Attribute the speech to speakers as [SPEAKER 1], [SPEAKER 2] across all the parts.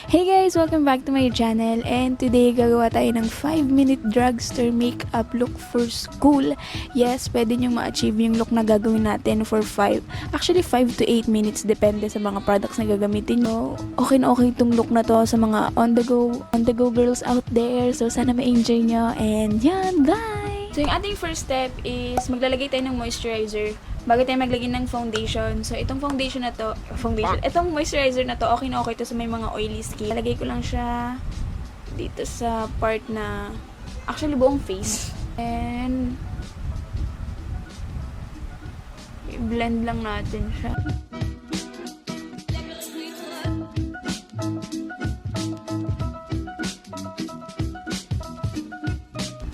[SPEAKER 1] Hey guys! Welcome back to my channel, and today gagawa tayo ng 5-minute drugstore makeup look for school. Yes, pwede nyo ma-achieve yung look na gagawin natin for 5 to 8 minutes depende sa mga products na gagamitin nyo. Okay na okay itong look na to sa mga on-the-go girls out there. So sana ma-enjoy nyo, and yan, bye! So yung ating first step is maglalagay tayo ng moisturizer bago tayo maglagay ng foundation. So, itong itong moisturizer na to, okay na okay to sa may mga oily skin. Lagay ko lang siya dito sa part na, actually buong face. And, i-blend lang natin siya.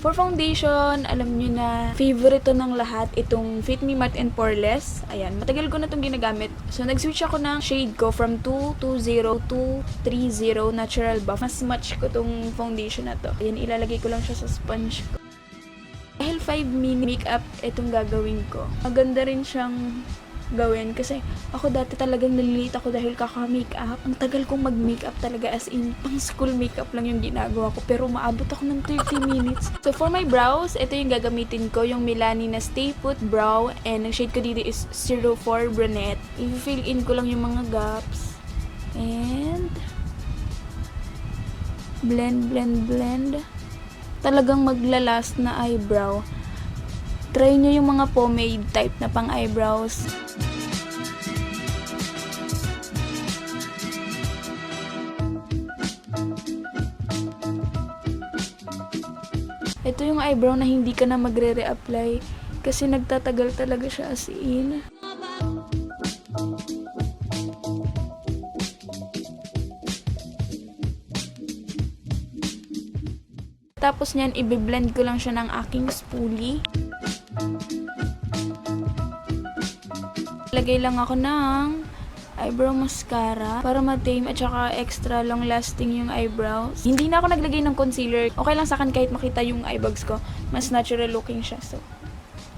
[SPEAKER 1] For foundation, alam nyo na favorite to ng lahat itong Fit Me Matte and Poreless. Ayan, matagal ko na itong ginagamit. So, nag-switch ako ng shade ko from 220 to 30 Natural Buff. Mas match ko itong foundation na to. Ayan, ilalagay ko lang siya sa sponge ko. Dahil 5-minute makeup itong gagawin ko. Maganda rin siyang gawin kasi ako dati talagang nalilate ako dahil kaka-makeup. Ang tagal kong mag-makeup talaga, as in pang school makeup lang yung ginagawa ko, pero maabot ako ng 30 minutes. So for my brows, ito yung gagamitin ko, yung Milani na stayput brow, and ang shade ko dito is 04 brunette. I-fill in ko lang yung mga gaps and blend. Talagang maglalast na eyebrow. Try nyo yung mga pomade type na pang eyebrows. Ito yung eyebrow na hindi ka na magre-reapply kasi nagtatagal talaga siya, as in. Tapos niyan, i-blend ko lang siya ng aking spoolie. Lagay lang ako ng eyebrow mascara para ma-tame at saka extra long lasting yung eyebrows. Hindi na ako naglagay ng concealer. Okay lang sa akin kahit makita yung eyebags ko. Mas natural looking siya. So,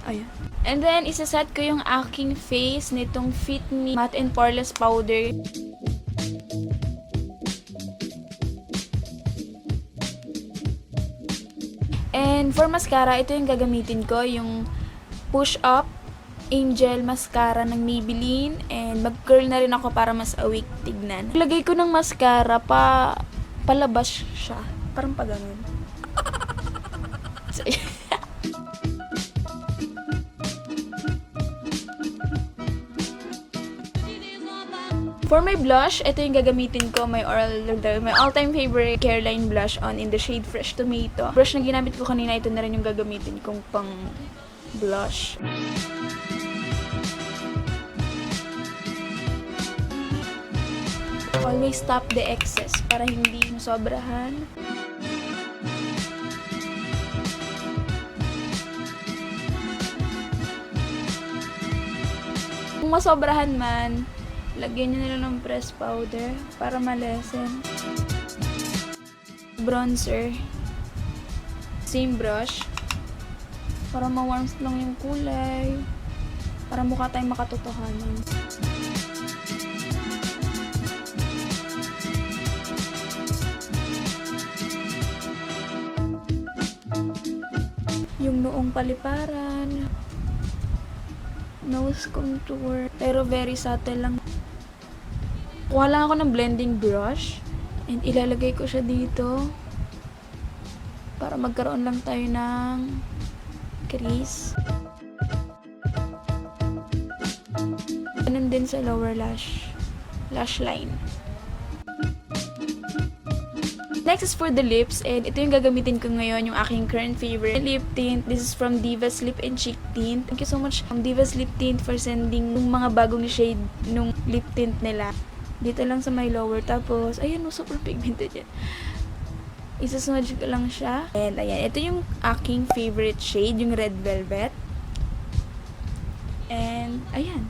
[SPEAKER 1] ayan. And then, isaset ko yung aking face nitong Fit Me Matte and Poreless powder. And for mascara, ito yung gagamitin ko, yung Pushup Angel Mascara ng Maybelline, and mag-curl na rin ako para mas awake tignan. Lagay ko ng mascara palabas siya, parang pa ganun. So, for my blush, ito yung gagamitin ko, my all-time favorite Careline blush on in the shade Freshtomato. Brush na ginamit ko kanina, ito na rin yung gagamitin kong pang blush. Always stop the excess para hindi masobrahan. Kung masobrahan man, lagyan nyo nila ng press powder para malesen. Bronzer. Same brush. Para ma-warms lang yung kulay. Para mukha tayong makatotohanan. Yung noong paliparan. Nose contour. Pero very subtle lang. Kuha lang ako ng blending brush. And ilalagay ko siya dito. Para magkaroon lang tayo ng crease. Ganun din sa lower lash line. Next is for the lips, and ito yung gagamitin ko ngayon, yung aking current favorite lip tint. This is from Diva's Lip and Cheek Tint. Thank you so much Diva's Lip Tint for sending yung mga bagong shade nung lip tint nila. Dito lang sa my lower. Tapos, ayan, super pigmented yan. Isasmudge ko lang siya. And ayan, ito yung aking favorite shade, yung redvelvet. And ayan.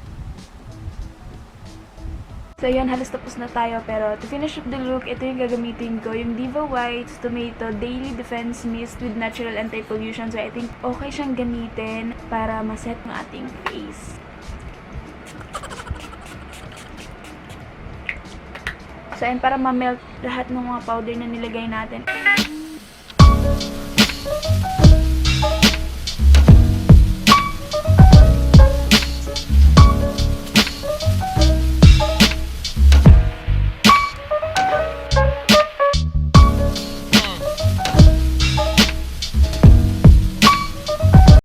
[SPEAKER 1] So yun, halos tapos na tayo. Pero to finish up the look, ito yung gagamitin ko, yung Divawhite Tomato Daily Defense Mist with Natural Anti-Pollution. So I think okay siyang gamitin para maset ng ating face. So, ayan, para ma-melt lahat ng mga powder na nilagay natin.